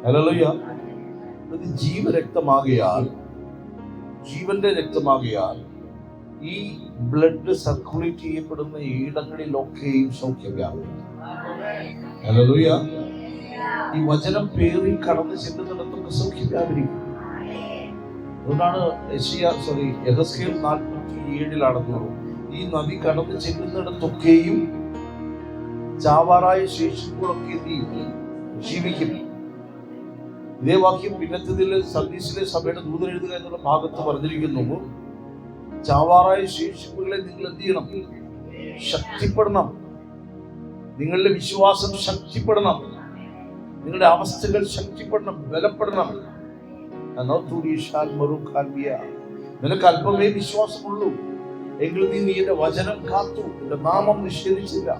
Hallelujah. ഇത് ജീവരക്തമാകയാൽ, ജീവന്റെ രക്തമാകയാൽ ഈ ബ്ലഡ് സർക്കുലേറ്റ് ചെയ്യപ്പെടുന്ന ഇടങ്ങളിലൊക്കെയും സൗഖ്യം വ്യാപിക്കും. ഹല്ലേലൂയ. ഈ വചനം പേറി കടന്നു ചെല്ലുന്നിടത്തൊക്കെ സൗഖ്യം വ്യാപരിക്കും. അതുകൊണ്ടാണ് യെഹെസ്കേൽ 47 ഈ നദി കടന്നു ചെല്ലുന്നിടത്തൊക്കെയും ചാവാറായ ശേഷിപ്പുകളൊക്കെ ജീവിക്കും. ഇതേ വാക്യം പിന്നത്തതിൽ സർദീസിലെ സഭയുടെ ദൂതൻ എഴുതുക എന്നുള്ള ഭാഗത്ത് പറഞ്ഞിരിക്കുന്നു. ചാവാറായ ശേഷിപ്പുകളെ നിങ്ങൾ എന്ത് ചെയ്യണം? ശക്തിപ്പെടണം. നിങ്ങളുടെ വിശ്വാസം ശക്തിപ്പെടണം. നിങ്ങളുടെ അവസ്ഥകൾ ശക്തിപ്പെടണം, ബലപ്പെടണം. നിനക്ക് അല്പമേ വിശ്വാസമുള്ളൂ, എങ്കിൽ നീ എന്റെ വചനം കാത്തു, എന്റെ നാമം നിഷേധിച്ചില്ല.